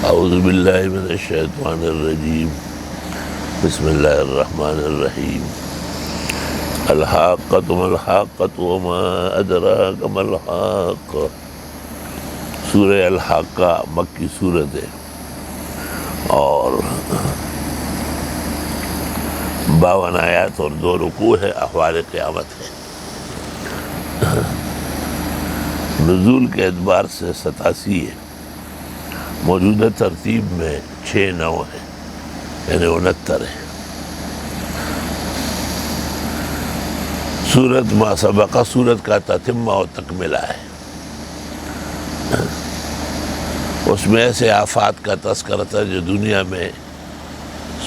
اعوذ باللہ من الشیطان الرجیم بسم اللہ الرحمن الرحیم الحاقۃ ما الحاقۃ وما ادراک ما الحاقۃ۔ سورہ الحاقہ مکی سورت ہے اور 52 آیات اور 2 رکوع ہے، احوال قیامت ہے۔ نزول کے اعتبار سے 87 ہے، موجودہ ترتیب میں 6 9 ہے، یعنی 69 ہے۔ سورت ما سبقہ سورت کا تتمہ و تکملہ ہے۔ اس میں ایسے آفات کا تذکرہ تھا جو دنیا میں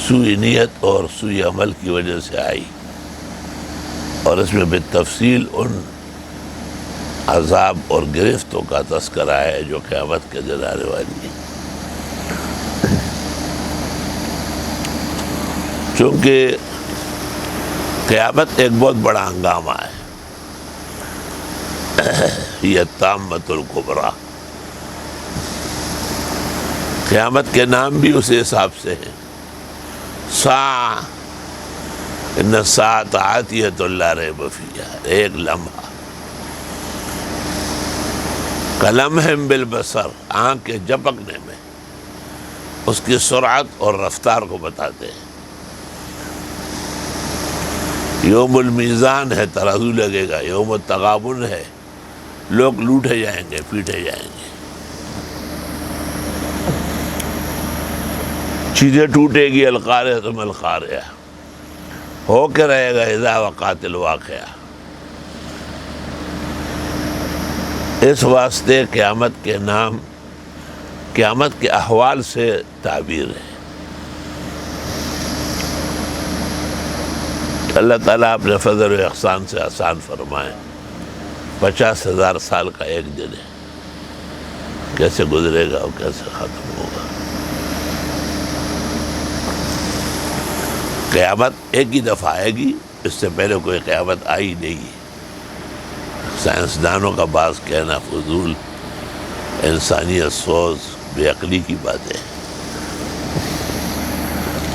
سوء نیت اور سوء عمل کی وجہ سے آئی، اور اس میں بالتفصیل ان عذاب اور گرفتوں کا تذکرہ ہے جو قیامت کے دن آنے والی ہے۔ چونکہ قیامت ایک بہت بڑا ہنگامہ ہے، یہ الطامۃ الکبریٰ۔ قیامت کے نام بھی اسی حساب سے ہیں، ساعہ، ان الساعۃ آتیۃ لا ریب فیہا، ایک لمحہ، کلمح بالبصر، آنکھ کے جھپکنے میں اس کی سرعت اور رفتار کو بتاتے ہیں۔ یوم المیزان ہے، ترازو لگے گا، یوم التغابن ہے، لوگ لوٹے جائیں گے، پیٹے جائیں گے، چیزیں ٹوٹے گی، القارعۃ ما القارعہ، ہو کے رہے گا اذا وقعت الواقعہ۔ اس واسطے قیامت کے نام قیامت کے احوال سے تعبیر ہے۔ اللہ تعالیٰ اپنے فضل و احسان سے آسان فرمائے۔ 50,000 سال کا ایک دن ہے، کیسے گزرے گا اور کیسے ختم ہوگا۔ قیامت ایک ہی دفعہ آئے گی، اس سے پہلے کوئی قیامت آئی نہیں ہے۔ سائنسدانوں کا بعض کہنا فضول، انسانیت سوز، بے عقلی کی باتیں،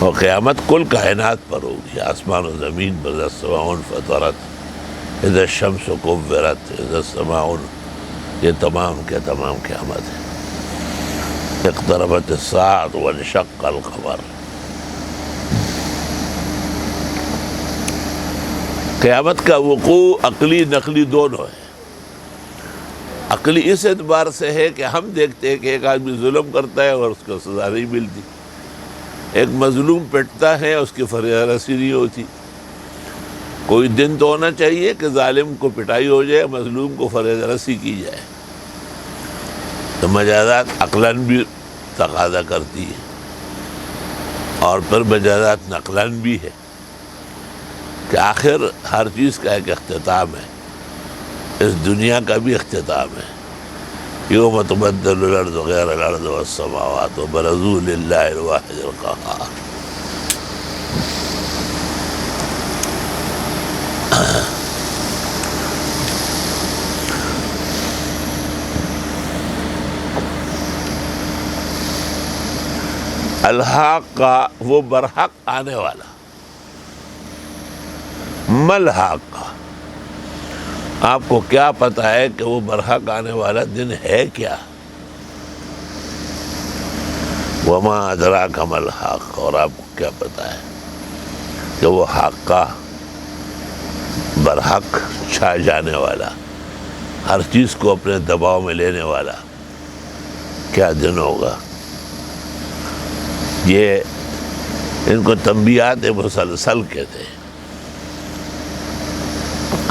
اور قیامت کل کائنات پر ہوگی، آسمان و زمین پر، اذا السماء انفطرت، اذا الشمس کورت، اذا السماء، یہ تمام کے تمام قیامت ہے۔ اقتربت الساعۃ وانشق القمر۔ قیامت کا وقوع عقلی نقلی دونوں ہے۔ عقلی اس اعتبار سے ہے کہ ہم دیکھتے ہیں کہ ایک آدمی ظلم کرتا ہے اور اس کو سزا نہیں ملتی، ایک مظلوم پٹتا ہے، اس کی فریاد رسی نہیں ہوتی۔ کوئی دن تو ہونا چاہیے کہ ظالم کو پٹائی ہو جائے، مظلوم کو فریاد رسی کی جائے۔ تو مجازات عقلاً بھی تقاضا کرتی ہے، اور پھر مجازات نقلاً بھی ہے، کہ آخر ہر چیز کا ایک اختتام ہے۔ اس دنیا کا بھی اختتام ہے۔ یوم تبدل الارض غیر الارض والسماوات وبرزوا للہ الواحد القہار۔ الحاقہ، وہ برحق آنے والا۔ ما الحاقہ، آپ کو کیا پتہ ہے کہ وہ برحق آنے والا دن ہے کیا؟ وما ادراک ما الحاقہ، اور آپ کو کیا پتہ ہے کہ وہ حاقہ، برحق چھا جانے والا، ہر چیز کو اپنے دباؤ میں لینے والا کیا دن ہوگا؟ یہ ان کو تنبیہات مسلسل کہتے ہیں۔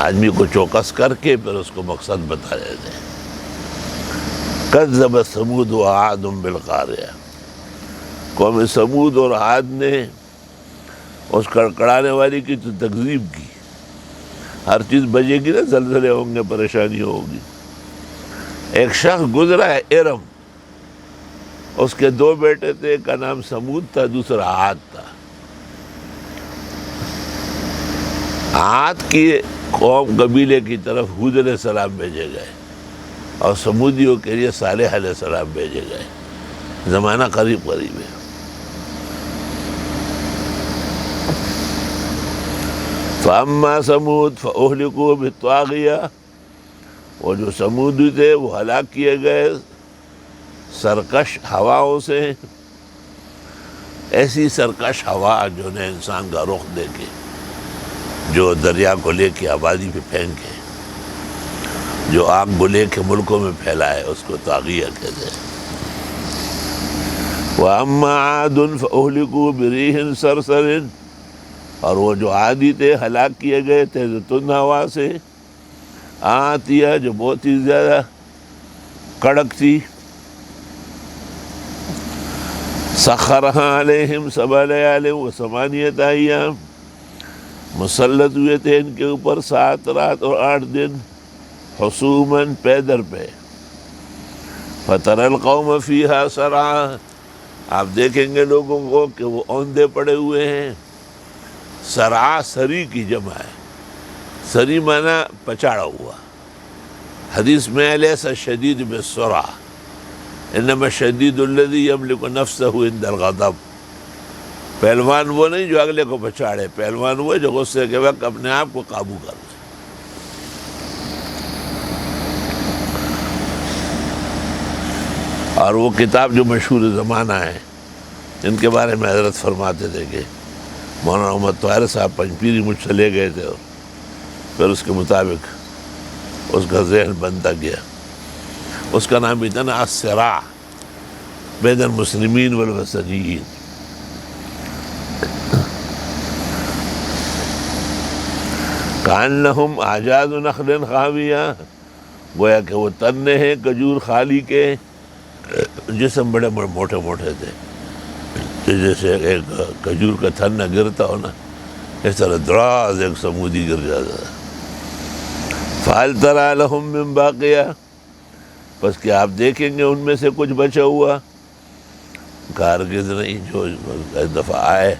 آدمی کو چوکس کر کے پھر اس کو مقصد بتا دیتے ہیں۔ کذب ثمود وعاد بالقاریہ، قوم ثمود اور عاد نے اس کڑکڑانے والی کی تو تکذیب کی۔ ہر چیز بجے گی نا، زلزلے ہوں گے، پریشانی ہوگی۔ ایک شخص گزرا ہے ارم، اس کے 2 بیٹے تھے، ایک کا نام ثمود تھا، دوسرا عاد تھا۔ عاد کی قوم قبیلے کی طرف ہود علیہ السلام بھیجے گئے، اور سمودیوں کے لیے صالح علیہ السلام بھیجے گئے۔ زمانہ قریب قریب ہے۔ فَأَمَّا ثَمُودُ فَأُهْلِكُوا بِالطَّاغِيَةِ، وہ جو سمودی تھے وہ ہلاک کیے گئے سرکش ہواؤں سے، ایسی سرکش ہوا جو نے انسان کا رخ دے کے، جو دریا کو لے کے آبادی پہ پھینکے، جو آگ کو لے کے ملکوں میں پھیلائے، اس کو طاغیہ کہتے ہیں۔ وَأَمَّا عَادٌ فَأُهْلِكُوا بِرِيحٍ صَرْصَرٍ، اور وہ جو عادی تھے ہلاک کیے گئے تیز تند ہوا سے، عاتیہ جو بہت ہی زیادہ کڑک تھی، سخرها علیہم 7 لیال و8 ایام، مسلط ہوئے تھے ان کے اوپر 7 رات اور 8 دن، حسوماً پے در پے، فتری القوم فیہا سرعا، آپ دیکھیں گے لوگوں کو کہ وہ اوندے پڑے ہوئے ہیں۔ سرعا سری کی جمع ہے، سری معنی پچاڑا ہوا۔ حدیث میں لیس الشدید بالسرعہ انما الشدید الذی یملک نفسہ عند الغضب، پہلوان وہ نہیں جو اگلے کو پچاڑے، پہلوان وہ جو غصے کے وقت اپنے آپ کو قابو کر لے۔ اور وہ کتاب جو مشہور زمانہ ہے، ان کے بارے میں حضرت فرماتے تھے کہ مولانا محمد طاہر صاحب پنجپیری مجھ سے لے گئے تھے، اور پھر اس کے مطابق اس کا ذہن بنتا گیا۔ اس کا نام بھی تھا نا الصراع بین المسلمین والوثنیین۔ کأنہم اعجاز نخل خاویہ، گویا کہ وہ تنے ہیں کھجور خالی کے، جسم بڑے موٹے موٹے تھے، جیسے ایک کھجور کا تھنا گرتا ہو نا، اس طرح دراز ایک سمودی گر جاتا ہے۔ فَهَلْ تَرَىٰ لَهُم مِّن بَاقِیَةٍ، بس کہ آپ دیکھیں گے ان میں سے کچھ بچا ہوا؟ کارگز نہیں، جو ایک دفعہ آئے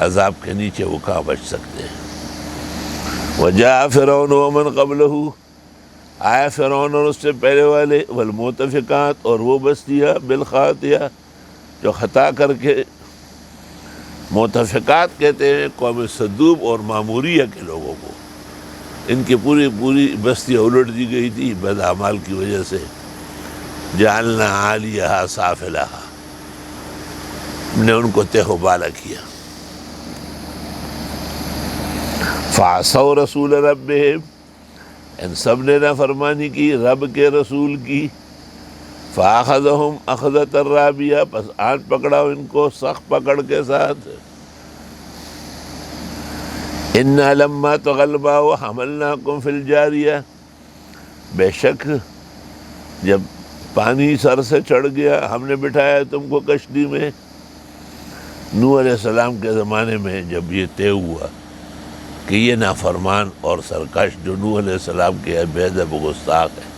عذاب کے نیچے وہ کہاں بچ سکتے ہیں۔ وَجَاءَ فِرْعَوْنُ وَمَنْ قَبْلَهُ، آیا فرعون اور اس سے پہلے والے، والمؤتفقات، اور وہ بستیاں، بالخاطئہ جو خطا کر کے، مؤتفقات کہتے ہیں قوم صدوب اور ماموریہ کے لوگوں کو، ان کی پوری بستیاں الٹ دی گئی تھی بد اعمال کی وجہ سے۔ جعلنا عالیہا سافلہا، ہم نے ان کو تہ و بالا کیا۔ فعصوا رسول ربہم، ان سب نے نافرمانی کی رب کے رسول کی۔ فاخذہم اخذۃ رابیہ، پس آن پکڑا ان کو سخت پکڑ کے ساتھ۔ انا لما طغى الماء حملناکم فی الجاریہ، بے شک جب پانی سر سے چڑھ گیا ہم نے بٹھایا تم کو کشتی میں۔ نوح علیہ السلام کے زمانے میں جب یہ طے ہوا کہ یہ نافرمان اور سرکش جو نوح علیہ السلام کے بے ادب و گستاخ ہے،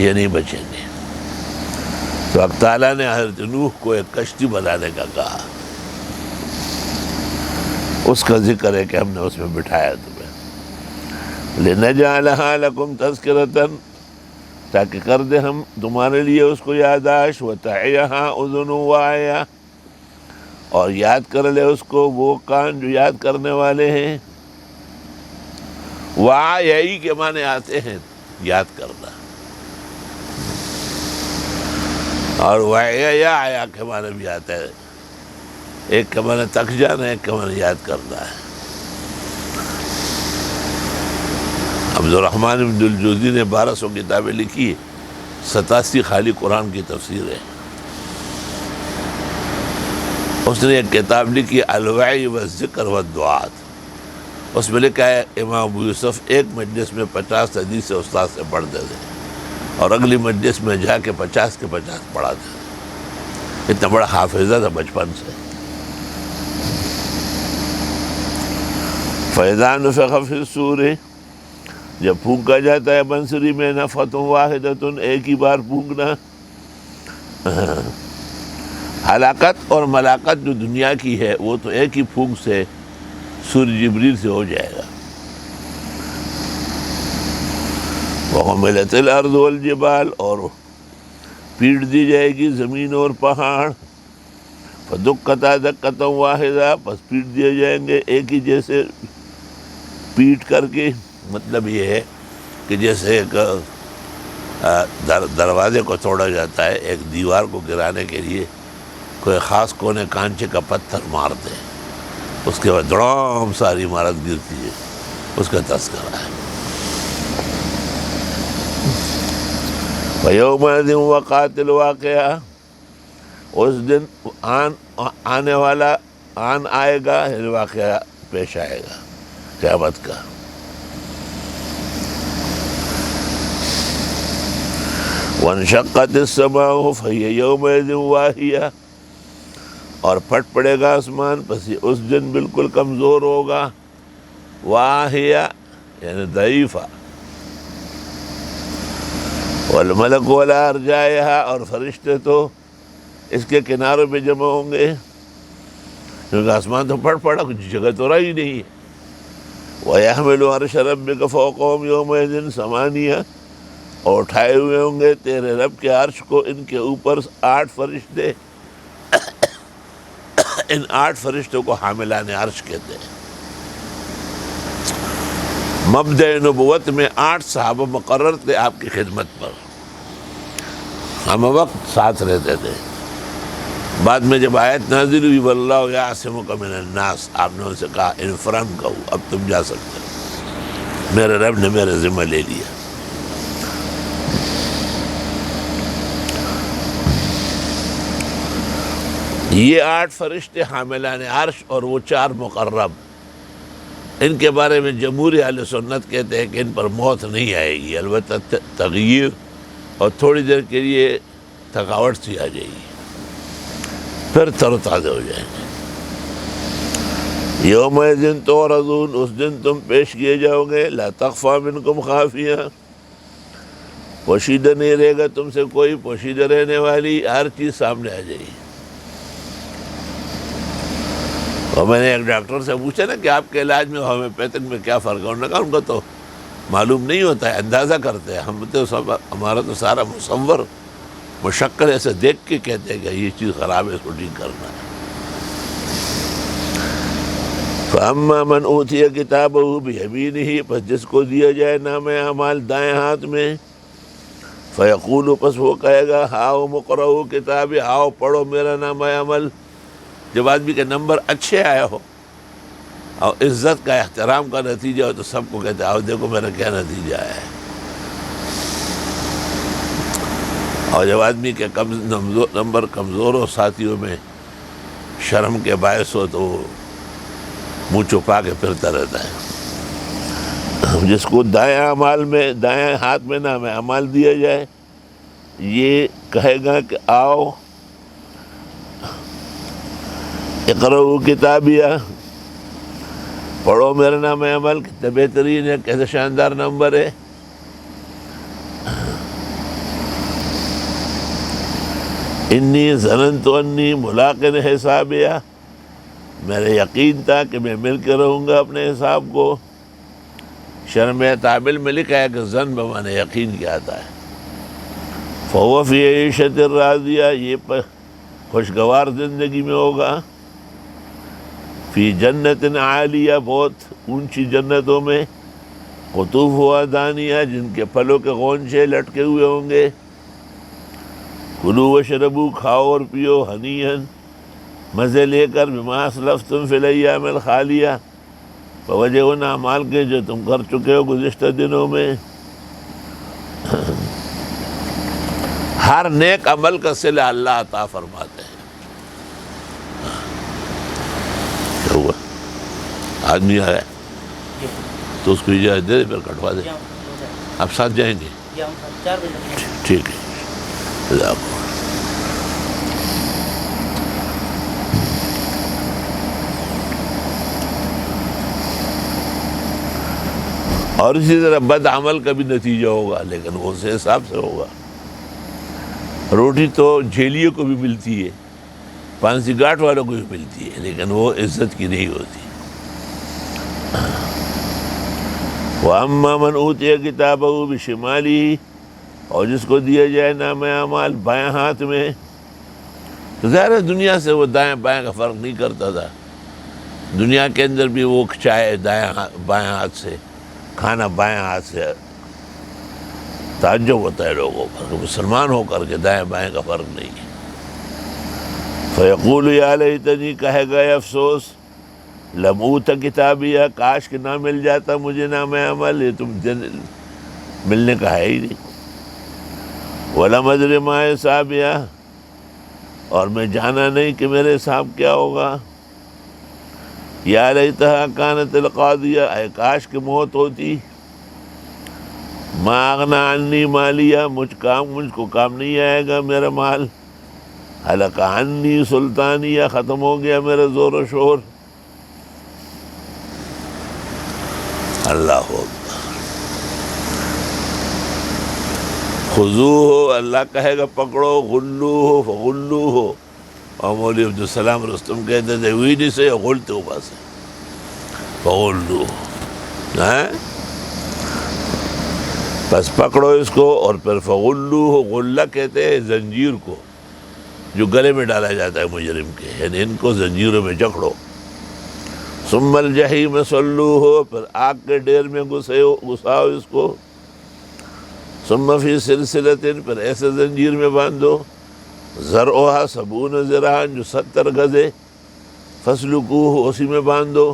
یہ نہیں بچیں گے، تو اب تعالیٰ نے حضرت نوح کو ایک کشتی بنانے کا کہا۔ اس کا ذکر ہے کہ ہم نے اس میں بٹھایا تمہیں، لِنَجْعَلَهَا لَكُمْ تَذْكِرَةً، تاکہ کر دے ہم تمہارے لیے اس کو یاداشت، وَتَعِيَهَا أُذُنٌ وَاعِيَةٌ، اور یاد کر لے اس کو وہ کان جو یاد کرنے والے ہیں۔ وعی کے معنی آتے ہیں یاد کرنا، اور وعیا آیا کے معنی بھی آتا ہے، ایک کے معنی تک جانا ہے، ایک کے معنی یاد کرنا ہے۔ عبدالرحمن بن الجوزی نے 1200 کتابیں لکھی، 87 خالی قرآن کی تفسیر ہے۔ اس نے ایک کتاب لکھی الوعی والذکر والدعات، اس میں لکھا ہے امام ابو یوسف ایک مجلس میں 50 حدیث استاد سے پڑھتے تھے، اور اگلی مجلس میں جا کے 50 کے 50 پڑھاتے تھے، اتنا بڑا حافظہ تھا بچپن سے۔ فَإِذَا نُفِخَ فِي الصُّورِ، جب پھونکا جاتا ہے بنسری میں، نفخۃ واحدۃ، ایک ہی بار پھونکنا۔ ہلاکت اور ملاقت جو دنیا کی ہے وہ تو ایک ہی پھونک سے سورج جبریل سے ہو جائے گا۔ وَحُمِلَتِ الْأَرْضُ وَالْجِبَالُ، اور پیٹ دی جائے گی زمین اور پہاڑ، فدکتا دکتا واحدہ، پس پیٹ دیے جائیں گے ایک ہی جیسے پیٹ کر کے۔ مطلب یہ ہے کہ جیسے ایک دروازے کو توڑا جاتا ہے، ایک دیوار کو گرانے کے لیے کوئی خاص کونے کانچے کا پتھر مارتے ہیں، اس کے بعد دڑام ساری عمارت گرتی ہے، اس کا تذکرہ ہے۔ فَيَوْمَئِذٍ وَقَعَتِ الْوَاقِعَةُ، اس دن آنے والا آئے گا، یعنی واقعہ پیش آئے گا قیامت کا۔ وَانشَقَّتِ السَّمَاءُ فَهِيَ يَوْمَئِذٍ وَاهِيَةٌ، اور پھٹ پڑے گا آسمان، پس یہ اس دن بالکل کمزور ہوگا، واہیہ یعنی ضعیفہ۔ والملک علی ارجائہا، اور فرشتے تو اس کے کناروں پہ جمع ہوں گے، کیونکہ آسمان تو پھٹ پڑا، کچھ جگہ تو رہی نہیں ہے۔ وَيَحْمِلُ عَرْشَ رَبِّكَ فَوْقَهُمْ يَوْمَئِذٍ ثَمَانِيَةٌ، اور اٹھائے ہوئے ہوں گے تیرے رب کے عرش کو ان کے اوپر 8 فرشتے۔ ان 8 فرشتوں کو حاملان عرش کہتے ہیں۔ مبدأ نبوت میں 8 صحابہ مقرر تھے آپ کی خدمت پر، ہم وقت ساتھ رہتے تھے۔ بعد میں جب آیت نازل ہوئی واللہ یعصمک من الناس، آپ نے ان سے کہا انفرام کہو، اب تم جا سکتے ہو، میرے رب نے میرے ذمہ لے لیا۔ یہ 8 فرشتے حاملان عرش اور وہ 4 مقرب، ان کے بارے میں جمہور اہل سنت کہتے ہیں کہ ان پر موت نہیں آئے گی، البتہ تغییر اور تھوڑی دیر کے لیے تھکاوٹ سی آ جائے گی، پھر تر و تازہ ہو جائیں گے۔ یومئذ تعرضون، اس دن تم پیش کیے جاؤ گے، لا تخفی منکم خافیہ، پوشیدہ نہیں رہے گا تم سے کوئی، پوشیدہ رہنے والی ہر چیز سامنے آ جائے گی۔ اور میں نے ایک ڈاکٹر سے پوچھا نا کہ آپ کے علاج میں ہومیوپیتھک میں کیا فرق ہے، انہوں نے کہا ان کو تو معلوم نہیں ہوتا ہے، اندازہ کرتے ہیں، ہم تو سب ہمارا تو سارا مصور مشکل ایسے دیکھ کے کہتے ہیں کہ یہ چیز خراب ہے، اس کو ٹھیک کرنا ہے۔ فَأَمَّا مَنْ أُوتِيَ كِتَابَهُ بِيَمِينِهِ، پس جس کو دیا جائے نام اعمال دائیں ہاتھ میں، فَيَقُولُ، پس وہ کہے گا ہاؤ مقرؤ کتابی، آؤ پڑھو میرا نام عمل۔ جب آدمی کے نمبر اچھے آئے ہو اور عزت کا احترام کا نتیجہ ہو تو سب کو کہتے ہیں آؤ دیکھو میرا کیا نتیجہ آیا ہے۔ اور جب آدمی کے نمبر کمزور ہو، ساتھیوں میں شرم کے باعث ہو، تو وہ منہ چھپا کے پھرتا رہتا ہے۔ جس کو دائیں اعمال میں، دائیں ہاتھ میں نام اعمال دیا جائے، یہ کہے گا کہ آؤ اقرؤ کتابیہ، پڑھو میرا نام عمل، کتنا بہترین ہے، کیسے شاندار نمبر ہے۔ انی ظننت انی ملاق حسابیہ، میرا یقین تھا کہ میں مل کے رہوں گا اپنے حساب کو۔ شرم تعبیل میں لکھا ہے کہ ظن بمعنی یقین کیا آتا ہے۔ فہو فی عیشۃ راضیہ، یہ خوشگوار زندگی میں ہوگا، فی جنت عالیہ، بہت اونچی جنتوں میں، قطوفہا دانیہ، جن کے پھلوں کے غونچے لٹکے ہوئے ہوں گے۔ کلوا واشربوا، کھاؤ اور پیو، ہنیئا، مزے لے کر، بما اسلفتم فی الایام الخالیہ، بوجہ ان اعمال کے جو تم کر چکے ہو گزشتہ دنوں میں۔ ہر نیک عمل کا صلہ اللہ عطا فرماتے ہیں۔ کیا ہوا؟ آدمی آیا تو اس کو اجازت دے دے، پھر کٹوا دے۔ آپ ساتھ جائیں گے؟ ٹھیک ہے، جزاک اللہ۔ اور اسی طرح بد عمل کا بھی نتیجہ ہوگا، لیکن وہ اسی حساب سے ہوگا۔ روٹی تو جھیلیوں کو بھی ملتی ہے، پانسی گاٹ والوں کو بھی ملتی ہے، لیکن وہ عزت کی نہیں ہوتی۔ وَأَمَّا مَنْ أُوتِيَ كِتَابَهُ بِشِمَالِهِ، اور جس کو دیا جائے نام اعمال بائیں ہاتھ میں، تو ظاہر ہے دنیا سے وہ دائیں بائیں کا فرق نہیں کرتا تھا، دنیا کے اندر بھی وہ چائے بائیں ہاتھ سے، کھانا بائیں ہاتھ سے، تعجب ہوتا ہے لوگوں پر کہ مسلمان ہو کر کے دائیں بائیں کا فرق نہیں ہے۔ فیقول یا لیتنی، کہے گا افسوس، لم اوت کتابیہ، کاش کہ نہ مل جاتا مجھے نام عمل، یہ تم ملنے کا ہے ہی نہیں، ولم ادر ما حسابیہ، اور میں جانا نہیں کہ میرے حساب کیا ہوگا، یا لیتہا کانت القاضیہ، اے کاش کہ موت ہوتی، ما اغنی عنی مالیہ، مجھ کو کام نہیں آئے گا میرا مال، حلق عنی سلطانیہ، ختم ہو گیا میرا زور و شور۔ اللہ اکبر۔ خذوہ، اللہ کہے گا پکڑو، غلوہ فغلوہ، اور مولوی عبدالسلام رستم کہتے تھے ویڈی سے غلتے اوپر سے فغلوہ، بس پکڑو اس کو، اور پھر فغلوہ، غلہ کہتے ہیں زنجیر کو جو گلے میں ڈالا جاتا ہے مجرم کے، یعنی ان کو زنجیروں میں جکڑو، ثم الجحیم صلوہ، پھر آگ کے ڈیر میں گھساؤ اس کو، ثم فی سلسلۃ، پھر ایسے زنجیر میں باندھو، ذرعها 70 ذراعا، جو 70 گز ہے، فاسلکوہ، اسی میں باندھو،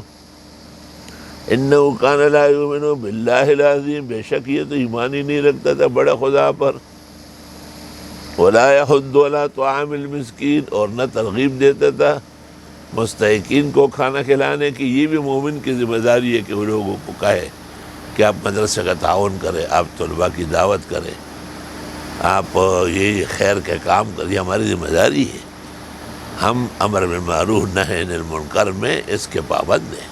انہ کان لا یؤمن باللہ العظیم، بے شک یہ تو ایمان ہی نہیں رکھتا تھا بڑے خدا پر، ولا یحض علی طعام المسکین، اور نہ ترغیب دیتا تھا مستحقین کو کھانا کھلانے کی۔ یہ بھی مومن کی ذمہ داری ہے کہ وہ لوگوں کو کہے کہ آپ مدرسے کا تعاون کریں، آپ طلباء کی دعوت کریں، آپ یہ خیر کے کام کریں، یہ ہماری ذمہ داری ہے، ہم امر بالمعروف نہی عن المنکر میں اس کے پابند ہیں۔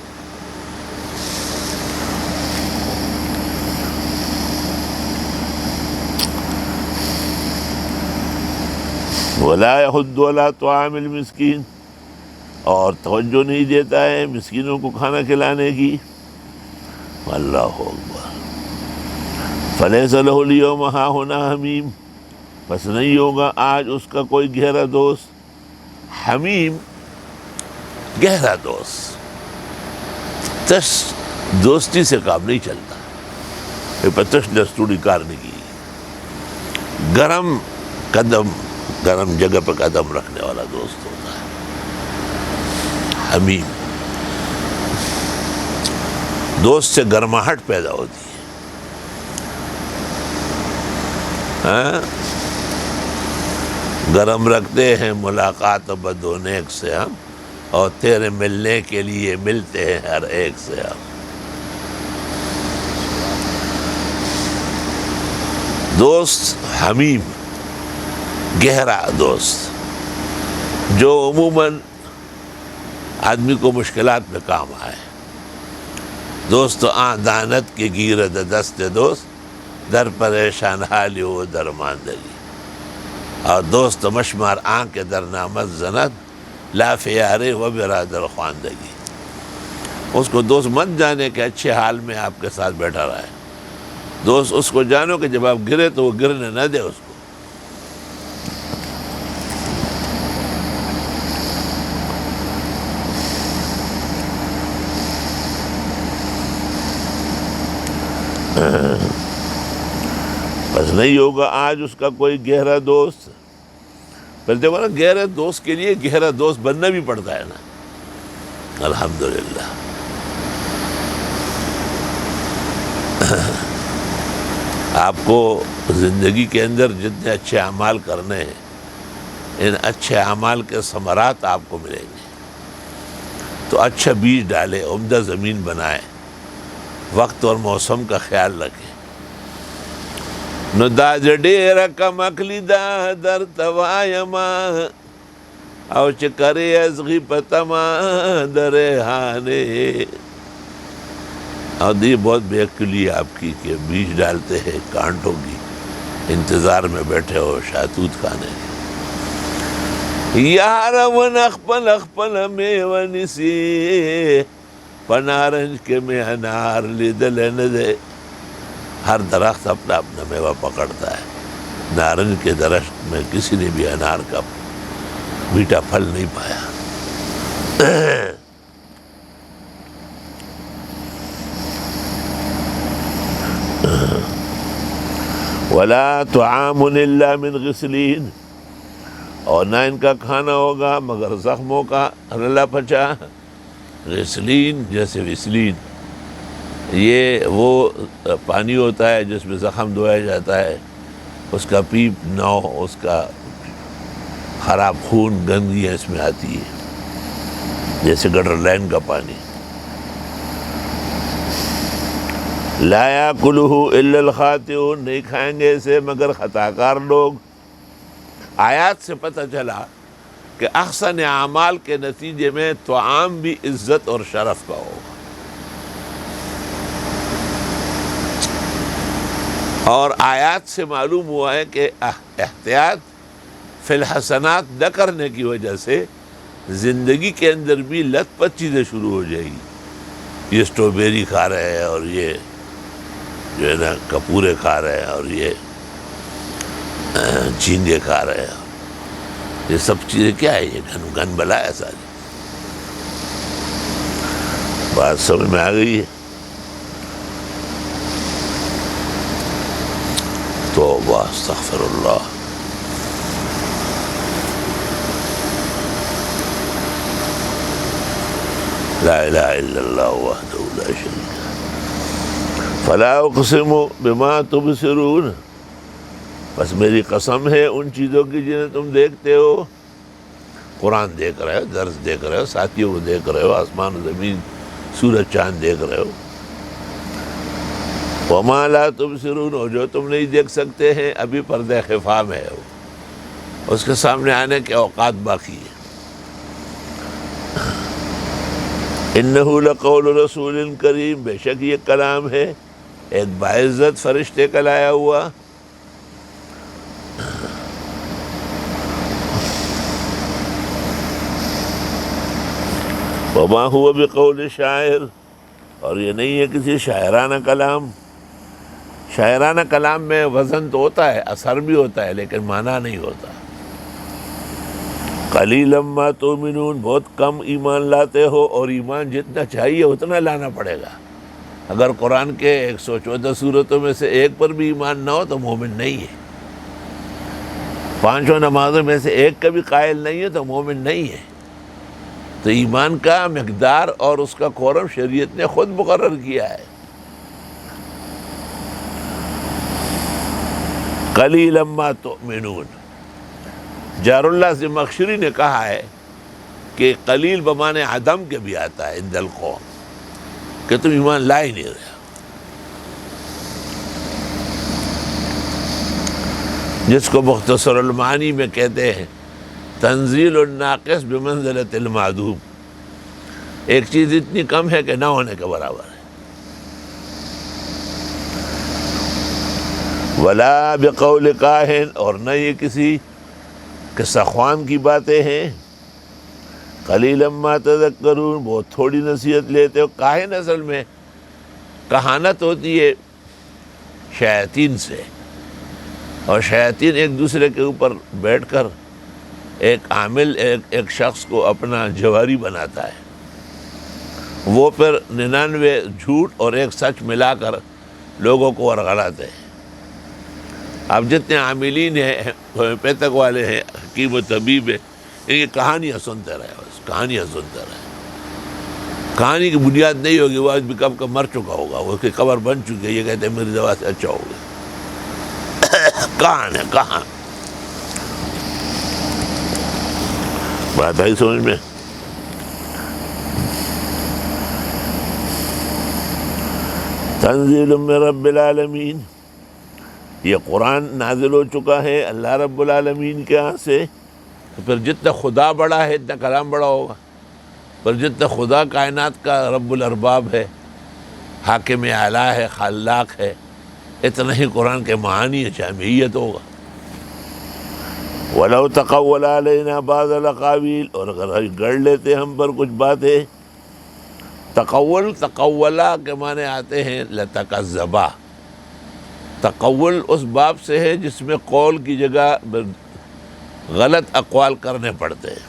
ولا یحض علی طعام المسکین، اور توجہ نہیں دیتا ہے مسکینوں کو کھانا کھلانے کی۔ اللہ اکبر۔ فلیس لہ الیوم ہاہنا حمیم، بس نہیں ہوگا آج اس کا کوئی گہرا دوست، حمیم گہرا دوست، تش دوستی سے کام نہیں چلتا، تش دستوری کار نہیں کی، گرم جگہ پہ قدم رکھنے والا دوست ہوتا ہے حمیم۔ دوست سے گرماہٹ پیدا ہوتی ہے، گرم رکھتے ہیں ملاقات بد و نیک سے ہم، اور تیرے ملنے کے لیے ملتے ہیں ہر ایک سے ہم۔ دوست حمیم، گہرا دوست، جو عموماً آدمی کو مشکلات میں کام آئے۔ دوست دانت کے گیرد دست دوست، در پریشان حالی و درماندگی، اور دوست مشمار آنکھ در نامت زند، لا فیارے و برادر خواندگی۔ اس کو دوست مت جانے کہ اچھے حال میں آپ کے ساتھ بیٹھا رہا ہے، دوست اس کو جانو کہ جب آپ گرے تو وہ گرنے نہ دے اس کو۔ بس نہیں ہوگا آج اس کا کوئی گہرا دوست، پھر دیکھو نا گہرے دوست کے لیے گہرا دوست بننا بھی پڑتا ہے نا، الحمدللہ۔ آپ کو زندگی کے اندر جتنے اچھے اعمال کرنے ہیں، ان اچھے اعمال کے ثمرات آپ کو ملیں گے، تو اچھا بیج ڈالے، عمدہ زمین بنائے، وقت اور موسم کا خیال رکھیں۔ نو دا ډیره کم اکلی دا در توایما، او چې کرے ازغی پتما در ریحانے، اور یہ بہت بے عقلی آپ کی کہ بیج ڈالتے ہیں کانٹوں کی، انتظار میں بیٹھے ہو شاتوت کھانے کے۔ یارون اخپل اخپل میونسی، پنارنج کے میں انار لیدل ندے، ہر درخت اپنا اپنا میوہ پکڑتا ہے، نارنج کے درخت میں کسی نے بھی انار کا میٹھا پھل نہیں پایا۔ وَلَا طُعَامٌ إِلَّا مِنْ غِسْلِينَ، اور نہ ان کا کھانا ہوگا مگر زخموں کا رلا پچا۔ غسلین جیسے وسلین، یہ وہ پانی ہوتا ہے جس میں زخم دھویا جاتا ہے، اس کا پیپ نو، اس کا خراب خون گندگیاں اس میں آتی ہے، جیسے گٹر لائن کا پانی۔ لا یاکلہ الا الخاطئون، نہیں کھائیں گے اسے مگر خطا کار لوگ۔ آیات سے پتہ چلا کہ احسن اعمال کے نتیجے میں طعام بھی عزت اور شرف کا ہوگا، اور آیات سے معلوم ہوا ہے کہ احتیاط فی الحسنات نہ کرنے کی وجہ سے زندگی کے اندر بھی لت پت چیزیں شروع ہو جائے گی۔ یہ اسٹرابیری کھا رہے ہیں، اور یہ جو ہے نا کپورے کھا رہے ہیں، اور یہ جھینگے کھا رہے ہیں، یہ سب چیزیں کیا ہے؟ یہ گن بلا ہے ساری۔ بات سمجھ میں آ گئی ہے؟ توبہ، استغفر اللہ۔ لا الہ الا اللہ وحدہ لا شریک لہ۔ فلا اقسم بما تبصرون، بس میری قسم ہے ان چیزوں کی جنہیں تم دیکھتے ہو۔ قرآن دیکھ رہے ہو، درس دیکھ رہے ہو، ساتھیوں کو دیکھ رہے ہو، آسمان و زمین، سورج چاند دیکھ رہے ہو۔ وما لا تبصرون، اور جو تم نہیں دیکھ سکتے ہیں، ابھی پردہ خفا میں ہے، اس کے سامنے آنے کے اوقات باقی ہیں۔ انہ لقول رسول کریم، بے شک یہ کلام ہے ایک باعزت فرشتے کا لایا ہوا۔ وما هو بقول شاعر، اور یہ نہیں ہے کسی شاعرانہ کلام۔ شاعرانہ کلام میں وزن تو ہوتا ہے، اثر بھی ہوتا ہے، لیکن معنی نہیں ہوتا۔ قلیلا ما تؤمنون، بہت کم ایمان لاتے ہو، اور ایمان جتنا چاہیے اتنا لانا پڑے گا۔ اگر قرآن کے 114 سورتوں میں سے ایک پر بھی ایمان نہ ہو تو مومن نہیں ہے۔ 5 نمازوں میں سے ایک کا بھی قائل نہیں ہے تو مومن نہیں ہے۔ تو ایمان کا مقدار اور اس کا قورم شریعت نے خود مقرر کیا ہے۔ قلیلا ما تؤمنون، جار اللہ زمخشری نے کہا ہے کہ قلیل بمعنی عدم کے بھی آتا ہے عند القوم، کہ تم ایمان لا ہی نہیں رہے۔ جس کو مختصر المعانی میں کہتے ہیں تنزیل الناقص بمنزلۃ المعدوم، ایک چیز اتنی کم ہے کہ نہ ہونے کے برابر ہے۔ ولا بقول کاہن، اور نہ یہ کسی قصہ خوان کی باتیں ہیں۔ قلیلا ما تذکرون، بہت تھوڑی نصیحت لیتے ہو۔ کاہن اصل میں کہانت ہوتی ہے شیاطین سے، اور شیاطین ایک دوسرے کے اوپر بیٹھ کر ایک عامل ایک شخص کو اپنا جواری بناتا ہے، وہ پھر 99 جھوٹ اور ایک سچ ملا کر لوگوں کو ورغلاتے ہیں۔ اب جتنے عاملین ہیں، ہومیوپیتھک والے ہیں، حکیم و طبیب ہیں، یہ کہانیاں سنتے رہے، بس کہانیاں سنتے رہے۔ کہانی کی بنیاد نہیں ہوگی، وہ آج بھی کب کا مر چکا ہوگا، وہ اس کی قبر بن چکی ہے، یہ کہتے ہیں میری دوا سے اچھا ہوگا۔ کہاں ہے کہاں؟ بات آئی سمجھ میں؟ تنزیل من رب العالمین، یہ قرآن نازل ہو چکا ہے اللہ رب العالمین کے ہاں سے۔ تو پھر جتنا خدا بڑا ہے اتنا کلام بڑا ہوگا، پر جتنا خدا کائنات کا رب الارباب ہے، حاکم اعلیٰ ہے، خلاق ہے، اتنا ہی قرآن کے معانی جامعیت ہوگا۔ وَلَوْ تَقَوَّلَ عَلَيْنَا بَعْضَ الْأَقَاوِيلِ، اور اگر گڑ لیتے ہم پر کچھ باتیں۔ تقولا کے معنی آتے ہیں لتکذبا، تقول اس باب سے ہے جس میں قول کی جگہ غلط اقوال کرنے پڑتے ہیں،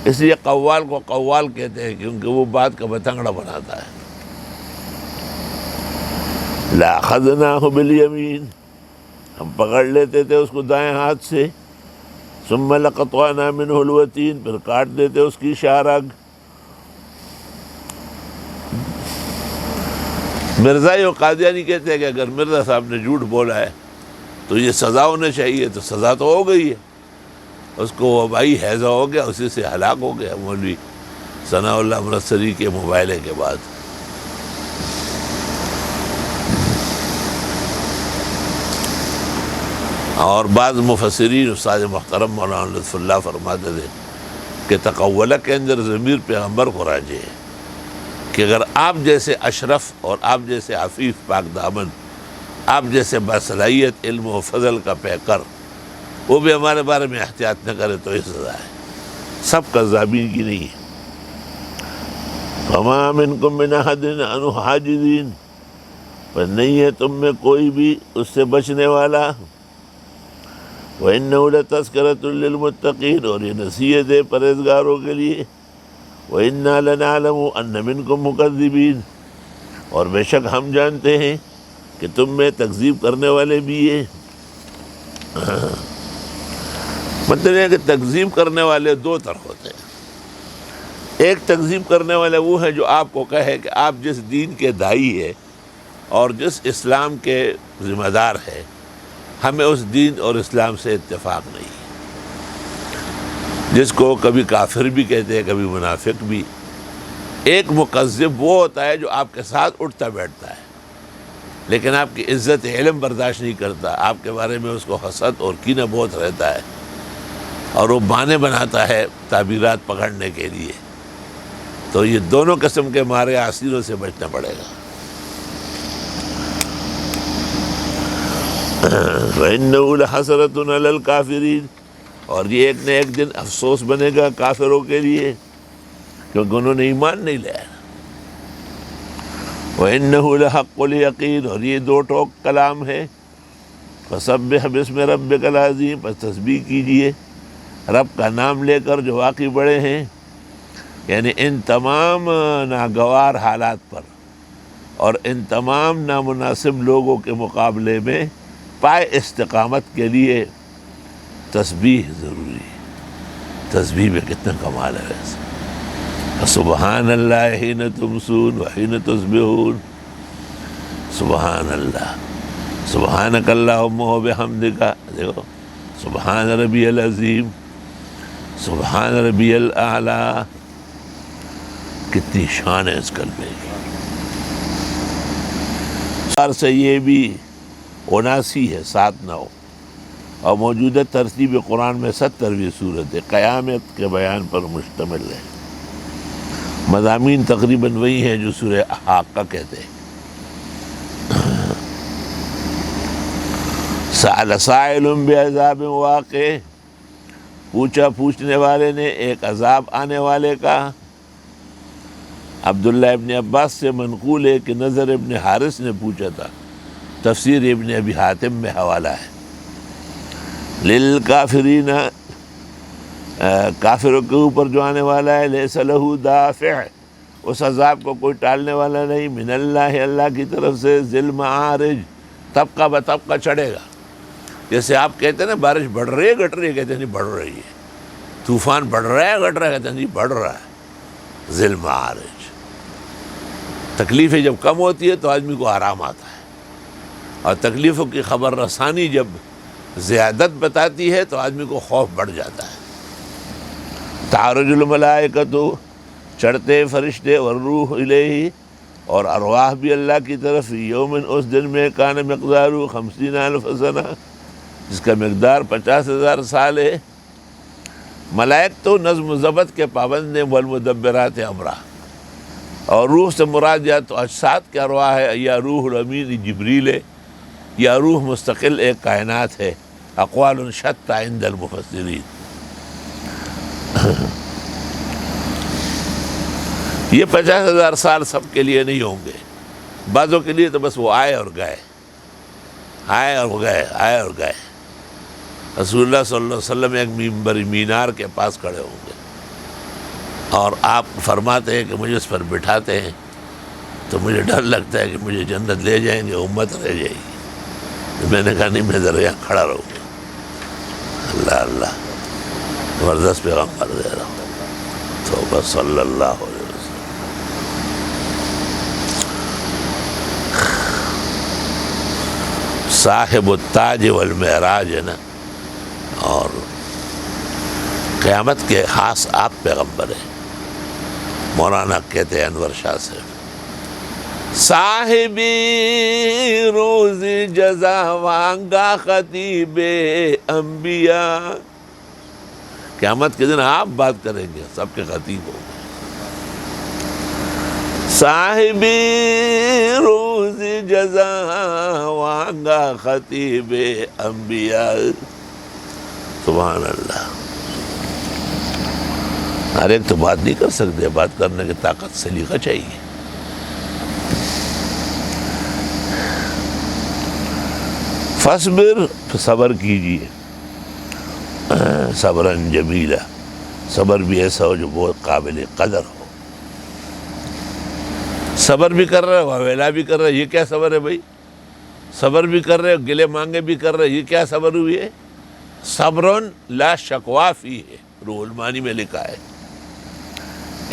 اس لیے قوال کو قوال کہتے ہیں کیونکہ وہ بات کا بتنگڑا بناتا ہے۔ لَأَخَذْنَاهُ بِالْيَمِينِ، ہم پکڑ لیتے تھے اس کو دائیں ہاتھ سے، ثُمَّ لَقَطَعْنَا مِنْهُ الْوَتِينَ، پھر کاٹ دیتے اس کی شارگ۔ مرزائی و قادیانی کہتے ہیں کہ اگر مرزا صاحب نے جھوٹ بولا ہے تو یہ سزا ہونا چاہیے، تو سزا تو ہو گئی ہے، اس کو وبائی ہیضہ ہو گیا، اسی سے ہلاک ہو گیا مولوی ثناء اللہ منصری کے مباہلے کے بعد۔ اور بعض مفسرین استاد محترم مولانا لطف اللہ فرماتے تھے کہ تقولہ کے اندر ضمیر پیغمبر کو راجع ہے، کہ اگر آپ جیسے اشرف اور آپ جیسے عفیف پاک دامن، آپ جیسے باصلاحیت علم و فضل کا پیکر وہ بھی ہمارے بارے میں احتیاط نہ کرے تو یہ سزا ہے، سب کذابین کی نہیں ہے۔ فَمَا مِنْكُم مِّنْ أَحَدٍ عَنْهُ حَاجِزِينَ، پر نہیں ہے تم میں کوئی بھی اس سے بچنے والا۔ وَإِنَّهُ لَتَذْكِرَةٌ لِّلْمُتَّقِينَ، اور یہ نصیحت ہے پرہیزگاروں کے لیے۔ وَإِنَّا لَنَعْلَمُ أَنَّ مِنْكُم مُّكَذِّبِينَ، اور بے شک ہم جانتے ہیں کہ تم میں تکذیب کرنے والے بھی ہیں۔ مطلب ہے کہ تکذیب کرنے والے دو طرح ہوتے ہیں، ایک تکذیب کرنے والے وہ ہیں جو آپ کو کہے کہ آپ جس دین کے داعی ہے اور جس اسلام کے ذمہ دار ہے، ہمیں اس دین اور اسلام سے اتفاق نہیں، جس کو کبھی کافر بھی کہتے ہیں کبھی منافق بھی۔ ایک مکذب وہ ہوتا ہے جو آپ کے ساتھ اٹھتا بیٹھتا ہے لیکن آپ کی عزت علم برداشت نہیں کرتا، آپ کے بارے میں اس کو حسد اور کینہ بہت رہتا ہے اور وہ بہانے بناتا ہے تعبیرات پکڑنے کے لیے۔ تو یہ دونوں قسم کے مارے عصیروں سے بچنا پڑے گا۔ وَإِنَّهُ لَحَسْرَةٌ عَلَى الْكَافِرِينَ، اور یہ ایک نہ ایک دن افسوس بنے گا کافروں کے لیے کیونکہ انہوں نے ایمان نہیں لایا۔ وَإِنَّهُ لَحَقُّ الْيَقِينِ، اور یہ دو ٹوک کلام ہے۔ فَسَبِّحْ بِاسْمِ رَبِّكَ الْعَظِيمِ، پس تسبیح کیجئے رب کا نام لے کر جو واقعی بڑے ہیں، یعنی ان تمام ناگوار حالات پر اور ان تمام نامناسب لوگوں کے مقابلے میں پائے استقامت کے لیے تسبیح ضروری ہے۔ تسبیح میں کتنا کمال ہے ویسے۔ سبحان اللہ حین تمسون وحین تصبحون، سبحان اللہ، سبحانک اللہم وبحمدک، دیکھو سبحان ربی العظیم، سبحان ربی الاعلیٰ، کتنی شان ہے اس کلمے کی۔ سے یہ بھی 79 ہے، 7-9، اور موجودہ ترتیب قرآن میں 70ویں صورت ہے، قیامت کے بیان پر مشتمل ہے۔ مضامین تقریباً وہی ہیں جو سورہ حاقہ کہتے ہیں۔ سأل سائل بعذاب واقع، پوچھا پوچھنے والے نے ایک عذاب آنے والے کا۔ عبداللہ ابن عباس سے منقول ہے کہ نضر ابن حارث نے پوچھا تھا، تفسیر ابن ابی حاتم میں حوالہ ہے۔ للکافرین، کافروں کے اوپر جو آنے والا ہے، لیس لہ دافع، اس عذاب کو کوئی ٹالنے والا نہیں، من اللہ، اللہ کی طرف سے، ذی المعارج، طبقہ بطبقہ چڑھے گا۔ جیسے آپ کہتے ہیں نا بارش بڑھ رہی ہے گھٹ رہی ہے، کہتے ہیں نہیں بڑھ رہی ہے، طوفان بڑھ رہا ہے گھٹ رہا ہے، کہتے ہیں نہیں بڑھ رہا ہے، ذی المعارج۔ تکلیفیں جب کم ہوتی ہے تو آدمی کو آرام آتا ہے، اور تکلیفوں کی خبر رسانی جب زیادت بتاتی ہے تو آدمی کو خوف بڑھ جاتا ہے۔ تعرج الملائکۃ، چڑھتے فرشتے، والروح الیہ، اور ارواح بھی اللہ کی طرف، یومن، اس دن میں، کان مقدارہ 50,000 سنہ، جس کا مقدار 50,000 سال ہے۔ ملائک تو نظم و ضبط کے پابند ہیں، والمدبرات امرا، اور روح سے مراد یا تو اجساد کے ارواح ہے، یا روح الامین جبریل ہے، یا روح مستقل ایک کائنات ہے۔ اقوال شتى عند المفسرین۔ یہ 50,000 سال سب کے لیے نہیں ہوں گے، بعضوں کے لیے تو بس وہ آئے اور گئے، آئے اور گئے، آئے اور گئے۔ رسول اللہ صلی اللہ علیہ وسلم ایک ممبر مینار کے پاس کھڑے ہوں گے اور آپ فرماتے ہیں کہ مجھے اس پر بٹھاتے ہیں تو مجھے ڈر لگتا ہے کہ مجھے جنت لے جائیں گے، امت رہ جائے گی۔ تو میں نے کہا نہیں، میں ذرا یہاں کھڑا رہوں گا۔ اللہ اللہ، زبردست پیغمبر دے رہا ہوں، توبہ صلی اللہ علیہ وسلم۔ صاحب التاج والمعراج ہے نا، اور قیامت کے خاص آپ پیغمبر ہیں۔ مولانا کہتے ہیں انور شاہ سے، صاحبی روز جزا وانگا خطیب انبیاء، قیامت کے دن آپ بات کریں گے، سب کے خطیب ہوں گے۔ صاحبی روز جزا وانگا خطیب انبیاء، سبحان اللہ۔ ہر ایک تو بات نہیں کر سکتے، بات کرنے کی طاقت سلیقہ چاہیے۔ فاصبر، صبر کیجیے، صبراً جمیلا، صبر بھی ایسا ہو جو بہت قابل قدر ہو۔ صبر بھی کر رہے ہو، ویلا بھی کر رہے، یہ کیا صبر ہے بھائی؟ صبر بھی کر رہے ہو، گلے مانگے بھی کر رہے، یہ کیا صبر ہوئی ہے؟ صبرن لا شکوا فی ہے، روح المعانی میں لکھا ہے۔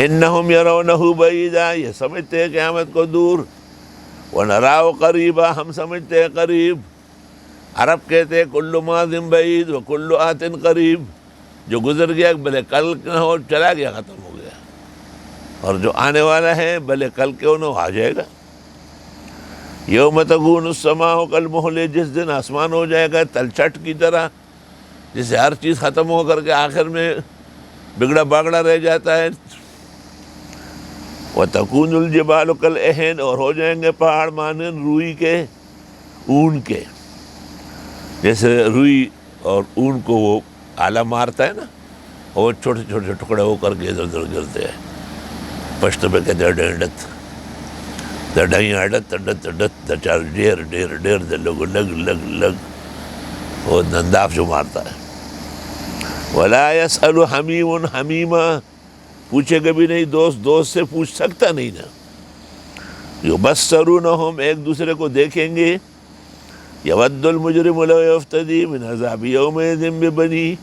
انہم یرونہ بعیدا، یہ سمجھتے ہیں قیامت کو دور، ونراہ قریبا، ہم سمجھتے ہیں قریب۔ عرب کہتے ہیں کل ماضٍ بعید وکل آت قریب، جو گزر گیا بھلے کل نہ ہو، چلا گیا، ختم ہو گیا، اور جو آنے والا ہے بھلے کل کیوں نہ ہو، آ جائے گا۔ یوم تکون السماء کالمہل، جس دن آسمان ہو جائے گا تلچھٹ کی طرح، جسے ہر چیز ختم ہو کر کے آخر میں بگڑا باگڑا رہ جاتا ہے۔ وَتَكُونُ الْجِبَالُ كَالْعِهْنِ، اور ہو جائیں گے پہاڑ مانند روئی کے، اون کے، جیسے روئی اور اون کو وہ آلہ مارتا ہے نا، اور وہ چھوٹے چھوٹے ٹکڑے ہو کر کے ادھر ادھر گرتے ہیں۔ پشتو میں کہتے ہیں ڈینڈت، دا ڈائیں آڈت تڈت تڈت دا چار ڈیر ڈیر ڈیر دا لگ لگ لگ لگ، وہ ننداف جو مارتا ہے۔ وَلَا يَسْأَلُ حَمِيمٌ حَمِيمًا، پوچھے کبھی نہیں، دوست دوست سے پوچھ سکتا نہیں نا۔ يُبَصَّرُونَهُمْ، ایک دوسرے کو دیکھیں گے۔ يَوَدُّ الْمُجْرِمُ لَوْ يَفْتَدِي مِنْ عَذَابِ يَوْمِئِذٍ بِبَنِيهِ،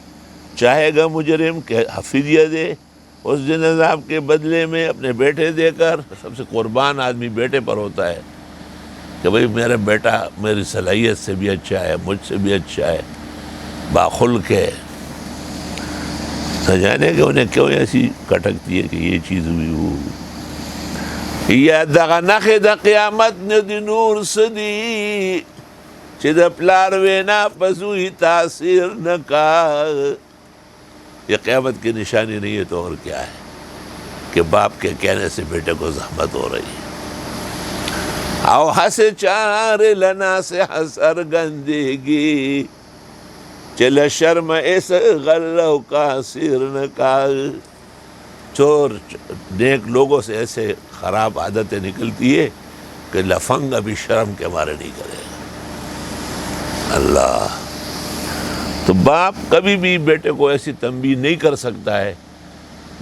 چاہے گا مجرم کہ فدیہ دے اس دن عذاب کے بدلے میں اپنے بیٹے دے کر۔ سب سے قربان آدمی بیٹے پر ہوتا ہے کہ بھئی میرا بیٹا میری صلاحیت سے بھی اچھا ہے، مجھ سے بھی اچھا ہے، باخلق ہے، نہ جانے کہ انہیں کیوں ایسی کٹکتی ہے کہ یہ چیز ہوئی ہو۔ یا دغه نخې د قیامت نه د نور سدي چې د پلار وینا پسوی تاثیر نہ کا، یہ قیامت کی نشانی نہیں ہے تو اور کیا ہے کہ باپ کے کہنے سے بیٹے کو زحمت ہو رہی ہے۔ او ہس چار لنا سے حسر گندگی چل شرم اس غلو کا سیر نہ کا، چور نیک لوگوں سے ایسے خراب عادتیں نکلتی ہے کہ لفنگ ابھی شرم کے مارے نہیں کرے گا۔ اللہ، تو باپ کبھی بھی بیٹے کو ایسی تنبیہ نہیں کر سکتا ہے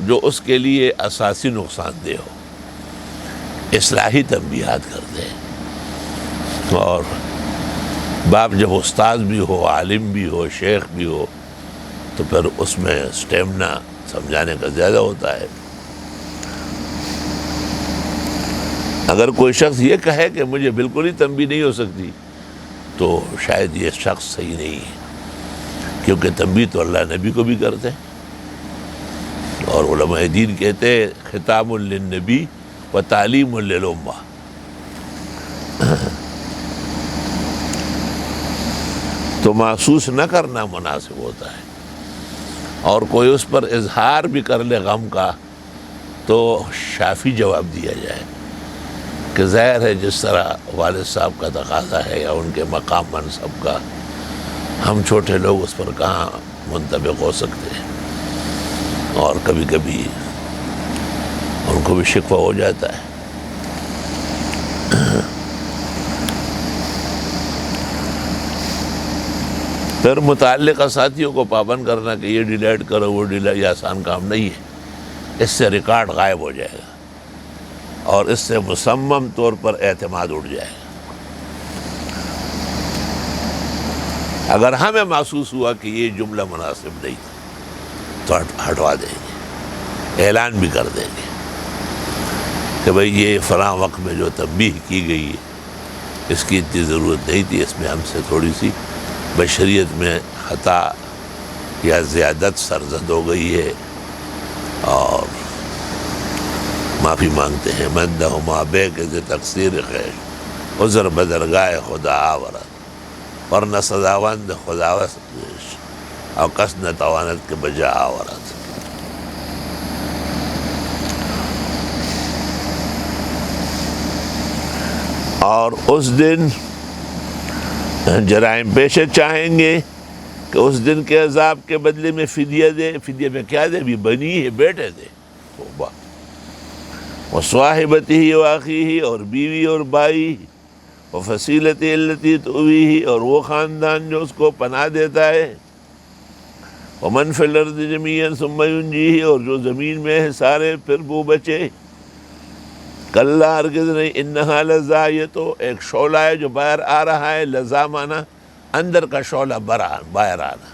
جو اس کے لیے اساسی نقصان دہ ہو، اصلاحی تنبیہات کرتے ہیں۔ اور باپ جب استاد بھی ہو، عالم بھی ہو، شیخ بھی ہو، تو پھر اس میں سٹیمنا سمجھانے کا زیادہ ہوتا ہے۔ اگر کوئی شخص یہ کہے کہ مجھے بالکل ہی تنبیہ نہیں ہو سکتی تو شاید یہ شخص صحیح نہیں ہے، کیونکہ تنبیہ تو اللہ نبی کو بھی کرتے ہیں، اور علماء دین کہتے ہیں خطاب للنبی و تعلیم للامہ۔ تو محسوس نہ کرنا مناسب ہوتا ہے، اور کوئی اس پر اظہار بھی کر لے غم کا تو شافی جواب دیا جائے کہ ظاہر ہے جس طرح والد صاحب کا تقاضا ہے یا ان کے مقام منصب کا، ہم چھوٹے لوگ اس پر کہاں منطبق ہو سکتے ہیں، اور کبھی کبھی ان کو بھی شکوہ ہو جاتا ہے۔ پھر متعلقہ ساتھیوں کو پابند کرنا کہ یہ ڈیلیٹ کرو وہ ڈیلیٹ، یہ آسان کام نہیں ہے، اس سے ریکارڈ غائب ہو جائے گا اور اس سے مصمم طور پر اعتماد اٹھ جائے گا۔ اگر ہمیں محسوس ہوا کہ یہ جملہ مناسب نہیں تو ہٹوا دیں گے، اعلان بھی کر دیں گے کہ بھئی یہ فلاں وقت میں جو تنبیہ کی گئی ہے اس کی اتنی ضرورت نہیں تھی، اس میں ہم سے تھوڑی سی بشریت میں خطا یا زیادت سرزد ہو گئی ہے اور معافی مانگتے ہیں۔ مندہ ما بے کے ز تقصیر خیش عذر بدرگاہ خدا آورت، ورنہ سزاوند خداوست اور کس نہ توانت کے بجا آورت۔ اور اس دن جرائم پیشہ چاہیں گے کہ اس دن کے عذاب کے بدلے میں فدیہ دے۔ فدیہ میں کیا دے؟ بھی بنی ہے، بیٹے دے، توبہ، وصاحبتہ واخیہ، اور بیوی اور بھائی، وفصیلتہ التی تؤویہ، اور وہ خاندان جو اس کو پناہ دیتا ہے، ومن فی الارض جمیعا ثم ینجیہ، اور جو زمین میں ہے سارے پھر وہ بچے۔ کلا ہرگز نہیں، انہا لظیٰ، یہ تو ایک شعلہ ہے جو باہر آ رہا ہے، لظیٰ مانا اندر کا شعلہ باہر آنا،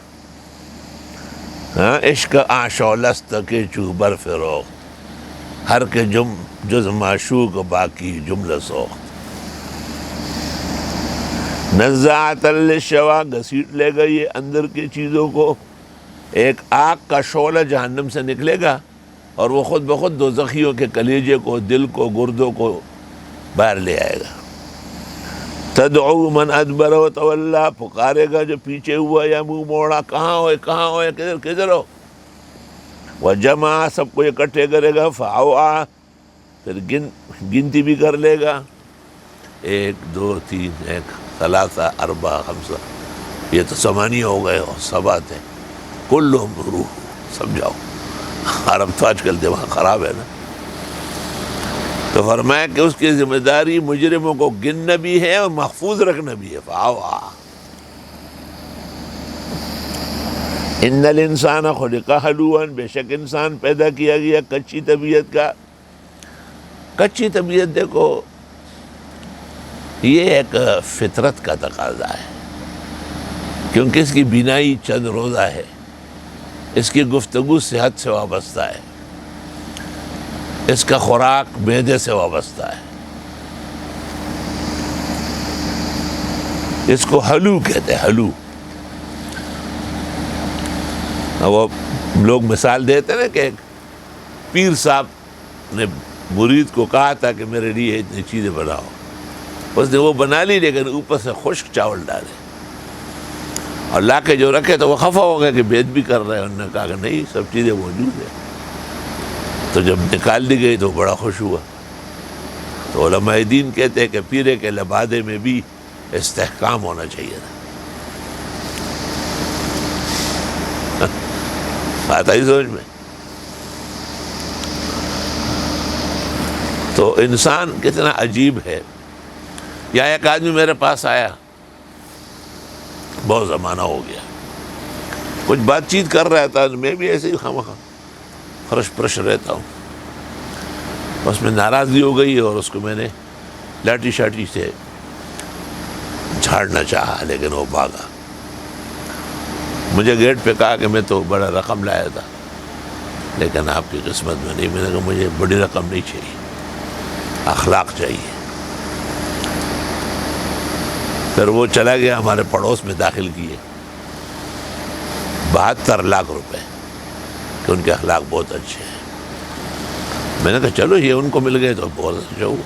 ہاں، عشق آ شعلست کے چو بر فروخت، ہر کے جز معشوق باقی جملہ سوخت۔ نزاعۃ للشوا، گھسیٹ لے گا یہ اندر کی چیزوں کو، ایک آگ کا شعلہ جہنم سے نکلے گا اور وہ خود بخود دوزخیوں کے کلیجے کو، دل کو، گردوں کو باہر لے آئے گا۔ تدعو من ادبر و تولا، پکارے گا جو پیچھے ہوا یا منہ موڑا، کہاں ہوئے کہاں ہوئے، کدھر ہو؟ وجمع، سب کو اکٹھے کرے گا، فاوعا، پھر گنتی بھی کر لے گا، 1 2 3 1 ثلاثہ 4 5، یہ تو 8 ہو گئے، اور 7 ہیں، کلہم روح، سمجھاؤ۔ عرب تو آج کل دماغ خراب ہے نا۔ تو فرمایا کہ اس کی ذمہ داری مجرموں کو گننا بھی ہے اور محفوظ رکھنا بھی ہے۔ فاوا ان الانسان خلق ہلوعا، بے شک انسان پیدا کیا گیا کچی طبیعت کا۔ کچی طبیعت دیکھو، یہ ایک فطرت کا تقاضا ہے، کیونکہ اس کی بینائی چند روزہ ہے، اس کی گفتگو صحت سے وابستہ ہے، اس کا خوراک معدے سے وابستہ ہے، اس کو ہلو کہتے ہیں، ہلو۔ وہ لوگ مثال دیتے ہیں نا کہ ایک پیر صاحب نے مرید کو کہا تھا کہ میرے لیے اتنی چیزیں بناؤ، اس نے وہ بنا لی، لیکن اوپر سے خشک چاول ڈالے اور لا کے جو رکھے تو وہ خفا ہو گیا کہ بید بھی کر رہے ہیں۔ انہوں نے کہا کہ نہیں، سب چیزیں موجود ہیں۔ تو جب نکال دی گئی تو بڑا خوش ہوا۔ تو علماء دین کہتے ہیں کہ پیرے کے لبادے میں بھی استحکام ہونا چاہیے تھا۔ آتا ہی سمجھ میں؟ تو انسان کتنا عجیب ہے۔ یا ایک آدمی میرے پاس آیا، بہت زمانہ ہو گیا، کچھ بات چیت کر رہا تھا، میں بھی ایسے ہی خامخواہ فرش پرش رہتا ہوں، بس میں ناراضگی ہو گئی اور اس کو میں نے لاٹھی شاٹھی سے جھاڑنا چاہا، لیکن وہ بھاگا۔ مجھے گیٹ پہ کہا کہ میں تو بڑا رقم لایا تھا، لیکن آپ کی قسمت میں نہیں۔ میں نے کہا مجھے بڑی رقم نہیں چاہیے، اخلاق چاہیے۔ پھر وہ چلا گیا، ہمارے پڑوس میں داخل کیے 72 لاکھ روپے، کہ ان کے اخلاق بہت اچھے ہیں۔ میں نے کہا چلو یہ ان کو مل گئے تو بہت اچھا ہوا۔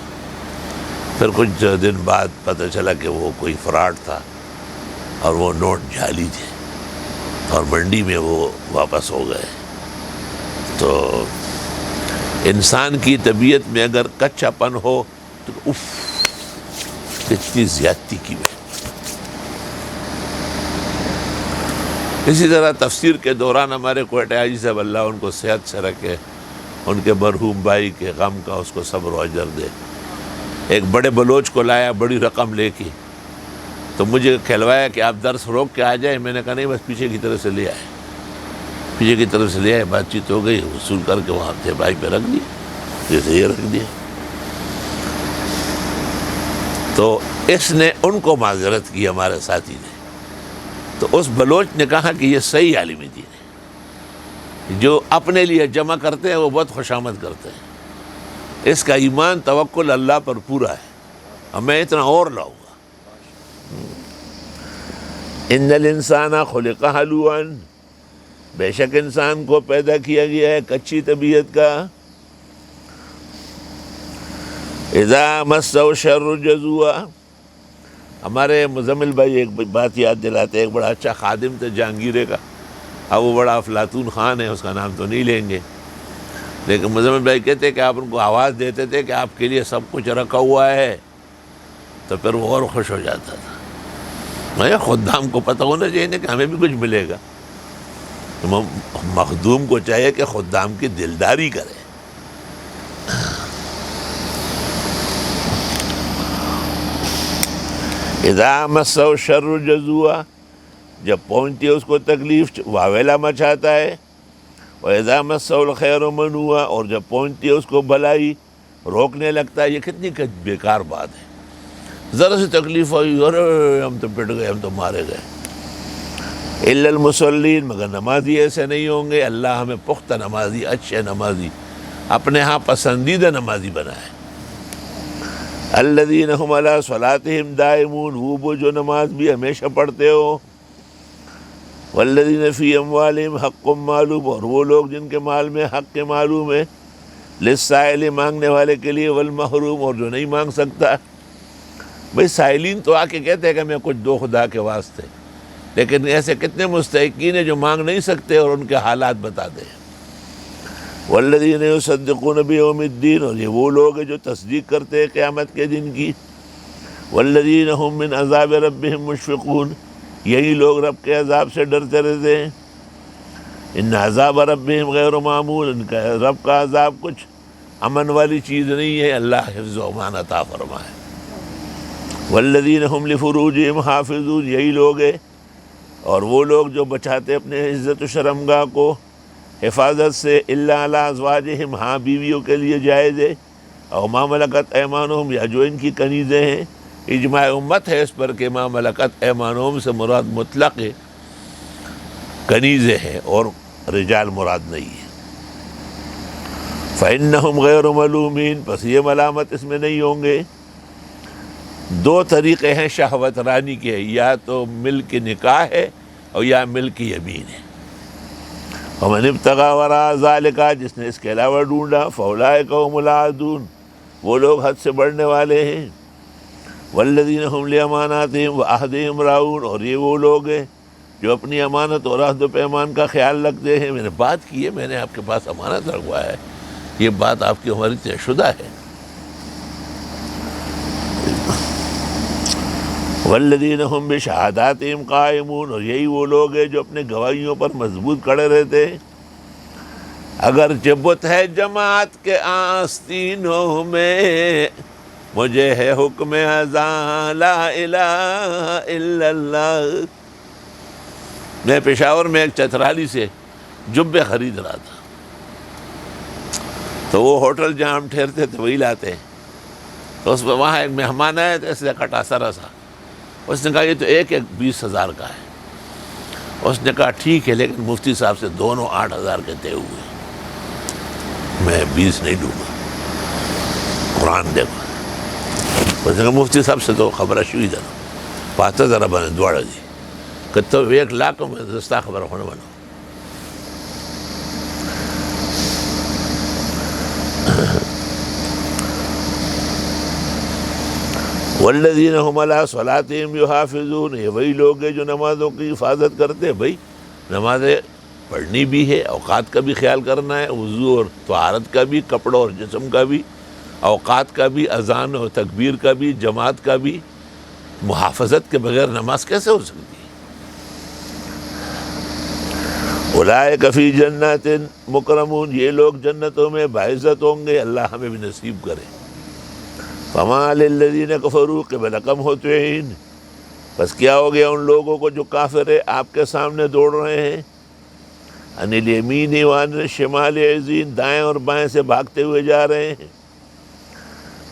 پھر کچھ دن بعد پتہ چلا کہ وہ کوئی فراڈ تھا اور وہ نوٹ جعلی تھے، اور منڈی میں وہ واپس ہو گئے۔ تو انسان کی طبیعت میں اگر کچا پن ہو تو اف، اتنی زیادتی کی میں۔ اسی طرح تفسیر کے دوران ہمارے کوئٹہ حاجی صاحب، اللہ ان کو صحت سے رکھے، ان کے مرحوم بھائی کے غم کا اس کو صبر و اجر دے، ایک بڑے بلوچ کو لایا بڑی رقم لے کے، تو مجھے کھلوایا کہ آپ درس روک کے آ جائیں. میں نے کہا نہیں بس پیچھے کی طرف سے لے آئے, پیچھے کی طرف سے لے آئے, بات چیت ہو گئی, وصول کر کے وہاں تھے بھائی پہ رکھ دی, جیسے یہ رکھ دیا. تو اس نے ان کو معذرت کی ہمارے ساتھی نے. تو اس بلوچ نے کہا کہ یہ صحیح عالم دین ہے, جو اپنے لیے جمع کرتے ہیں وہ بہت خوشامد کرتے ہیں, اس کا ایمان توکل اللہ پر پورا ہے, اب میں اتنا اور لاؤں گا. ان الانسان خلق ہلوعا, بے شک انسان کو پیدا کیا گیا ہے کچی طبیعت کا. اذا مسہ الشر جزوعا, ہمارے مزمل بھائی ایک بات یاد دلاتے ہیں, ایک بڑا اچھا خادم تھے جہانگیرے کا, اب وہ بڑا افلاطون خان ہے, اس کا نام تو نہیں لیں گے, لیکن مزمل بھائی کہتے کہ آپ ان کو آواز دیتے تھے کہ آپ کے لیے سب کچھ رکھا ہوا ہے, تو پھر وہ اور خوش ہو جاتا تھا. میں خدام کو پتہ ہونا چاہیے کہ ہمیں بھی کچھ ملے گا. مخدوم کو چاہیے کہ خدام کی دلداری کرے. اذا مسہ الشر جزوعا, جب پہنچتی ہے اس کو تکلیف واویلا مچاتا ہے. وَإِذَا مَسَّهُ الْخَيْرُ مَنُوعًا, اور جب پہنچتی ہے اس کو بھلائی روکنے لگتا ہے. یہ کتنی بیکار بات ہے. ذرا سی تکلیف ہوئی, ارے ہم تو پٹ گئے, ہم تو مارے گئے. إِلَّا الْمُصَلِّينَ, مگر نمازی ایسے نہیں ہوں گے. اللہ ہمیں پختہ نمازی, اچھے نمازی, اپنے ہاں پسندیدہ نمازی بنائے. الذین هم علی صلاتہم دائمون, وہ جو نماز بھی ہمیشہ پڑھتے ہو. والذین فی اموالہم حق معلوم, اور وہ لوگ جن کے مال میں حق معلوم ہے. للسائل, مانگنے والے کے لیے. والمحروم, اور جو نہیں مانگ سکتا. بھئی سائلین تو آ کے کہتے ہیں کہ میں کچھ دو خدا کے واسطے, لیکن ایسے کتنے مستحقین ہیں جو مانگ نہیں سکتے اور ان کے حالات بتاتے ہیں. والذین یصدقون بیوم الدین, اور یہ وہ لوگ ہیں جو تصدیق کرتے ہیں قیامت کے دن کی. والذین هم من عذاب ربهم مشفقون, یہی لوگ رب کے عذاب سے ڈرتے رہتے ہیں. ان عذاب ربهم غیر معمول, ان کا رب کا عذاب کچھ امن والی چیز نہیں ہے. اللہ حفظ و امان عطا فرمائے. والذین هم لفروجهم حافظون, یہی لوگ ہیں اور وہ لوگ جو بچاتے اپنے عزت و شرمگاہ کو حفاظت سے. الا علی ازواجہم, ہاں بیویوں کے لیے جائز ہے. اور ما ملکت ایمانہم, یا جو ان کی کنیزیں ہیں. اجماع امت ہے اس پر کہ ما ملکت ایمانہم سے مراد مطلق ہے, کنیزیں ہیں, اور رجال مراد نہیں ہے. فإنہم غیر ملومین, پس یہ ملامت اس میں نہیں ہوں گے. دو طریقے ہیں شہوت رانی کے, یا تو ملک نکاح ہے اور یا ملک یمین ہے. ومن ابتغى وراء ذلك, جس نے اس کے علاوہ ڈھونڈا. فاولئک هم العادون, وہ لوگ حد سے بڑھنے والے ہیں. والذین هم لاماناتهم وعہدهم راعون, اور یہ وہ لوگ ہیں جو اپنی امانت اور عہد و پیمان کا خیال رکھتے ہیں. میں نے بات کی ہے, میں نے آپ کے پاس امانت رکھوایا ہے, یہ بات آپ کی ہماری طے شدہ ہے. والذین هم بشہاداتہم قائمون, اور یہی وہ لوگ ہیں جو اپنے گواہیوں پر مضبوط کھڑے رہتے ہیں. اگر جبت ہے جماعت کے آستینوں میں, مجھے ہے حکم اذان لا الہ الا اللہ. میں پشاور میں ایک چترالی سے جبے خرید رہا تھا, تو وہ ہوٹل جہاں ہم ٹھہرتے تھے وہی لاتے ہیں. تو اس میں وہاں ایک مہمان آئے تھے, اس نے کٹا سرا سا. اس نے کہا یہ تو ایک 20,000 کا ہے. اس نے کہا ٹھیک ہے, لیکن مفتی صاحب سے دونوں 8,000 کے طے ہوئے, میں 20 نہیں دوں گا, قرآن دیکھو. اس نے کہا مفتی صاحب سے تو خبر شوئی ذرا پاتا ذرا بنے دوڑا جی کہ تو 1,00,000 میں دستا خبر ہونے بنا. والذین هم علی صلاتہم یحافظون, یہ وہی لوگ ہیں جو نمازوں کی حفاظت کرتے ہیں. بھائی نمازیں پڑھنی بھی ہے, اوقات کا بھی خیال کرنا ہے, وضو اور طہارت کا بھی, کپڑوں اور جسم کا بھی, اوقات کا بھی, اذان اور تکبیر کا بھی, جماعت کا بھی. محافظت کے بغیر نماز کیسے ہو سکتی ہے؟ اولئک فی جنات مکرمون, یہ لوگ جنتوں میں باعزت ہوں گے, اللہ ہمیں بھی نصیب کرے. فما للذین کفروا قبلک مہطعین, بس کیا ہو گیا ان لوگوں کو جو کافر ہے آپ کے سامنے دوڑ رہے ہیں، ان الیمین وعن الشمال عزین، دائیں اور بائیں سے بھاگتے ہوئے جا رہے ہیں۔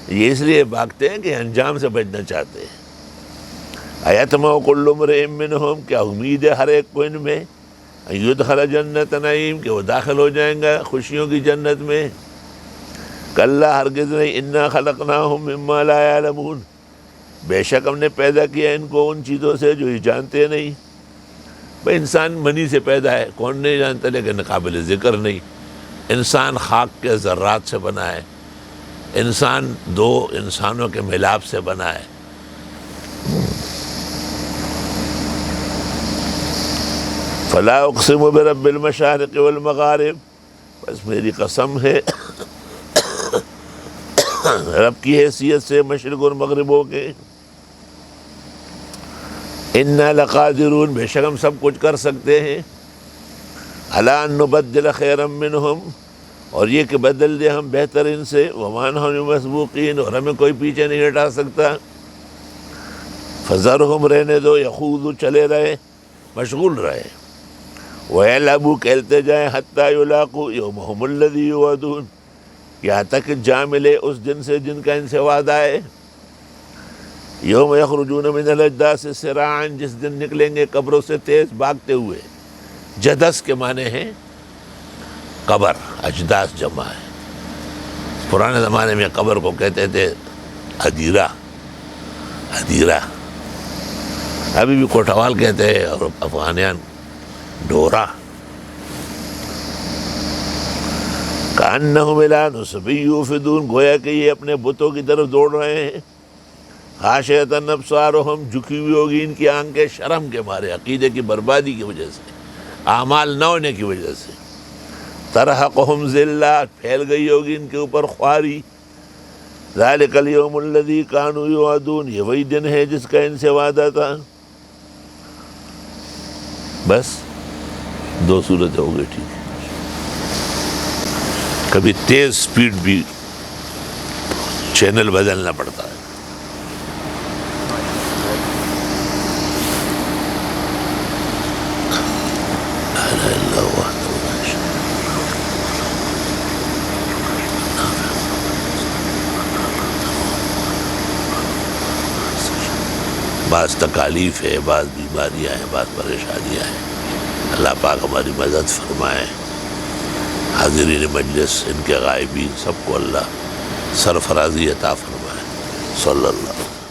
یہ اس لیے بھاگتے ہیں کہ انجام سے بچنا چاہتے ہیں۔ ایطمع کل امرئ منہم، کیا امید ہے ہر ایک کو ان میں، ان یدخل جنت نعیم، کہ وہ داخل ہو جائیں گا خوشیوں کی جنت میں۔ کلا ہرگز نہیں، انا خلقناہم مما لا یعلمون، بے شک ہم نے پیدا کیا ان کو ان چیزوں سے جو یہ جانتے نہیں۔ بھائی انسان منی سے پیدا ہے، کون نہیں جانتا، لیکن قابل ذکر نہیں۔ انسان خاک کے ذرات سے بنا ہے، انسان دو انسانوں کے ملاپ سے بنا ہے۔ فلا اقسم برب المشارق والمغارب، بس میری قسم ہے رب کی حیثیت سے مشرق اور مغربوں کے۔ انا لقادرون، بے شک ہم سب کچھ کر سکتے ہیں، علی ان نبدل خیرا منہم، اور یہ کہ بدل دے ہم بہتر ان سے، وما نحن مسبوقین، اور ہمیں کوئی پیچھے نہیں ہٹا سکتا۔ فذرہم، رہنے دو، یخوضوا، چلے رہے، مشغول رہے، ویلعبوا، کھیلتے جائیں، حتی یلاقوا یومہم الذی یوعدون، یہاں تک کہ جا ملے اس دن سے جن کا ان سے وعدہ ہے۔ یوم یخرجون من الاجداث سراعا، جس دن نکلیں گے قبروں سے تیز بھاگتے ہوئے۔ جدس کے معنی ہیں قبر، اجداث جمع ہے۔ پرانے زمانے میں قبر کو کہتے تھے حدیرہ، حدیرہ، ابھی بھی کوٹھوال کہتے ہیں، اور افغانیان ڈورا۔ کأنہم الی نصب یوفدون، گویا کہ یہ اپنے بتوں کی طرف دوڑ رہے ہیں۔ خاشعۃ ابصارہم، جھکی ہوئی ہوگی ان کی آنکھیں شرم کے مارے، عقیدے کی بربادی کی وجہ سے، اعمال نہ ہونے کی وجہ سے۔ ترہقہم ذلہ، پھیل گئی ہوگی ان کے اوپر خواری۔ ذالک الیوم الذی کانوا یوعدون، یہ وہی دن ہے جس کا ان سے وعدہ تھا۔ بس دو صورتیں ہو گئی، ٹھیک ہے۔ کبھی تیز سپیڈ بھی چینل بدلنا پڑتا ہے۔ بعض تکالیف ہے، بعض بیماریاں ہیں، بعض پریشانیاں ہیں، اللہ پاک ہماری مدد فرمائے۔ حاضرین مجلس، ان کے غائبین، سب کو اللہ سرفرازی عطا فرمائے۔ صلی اللہ علیہ وسلم۔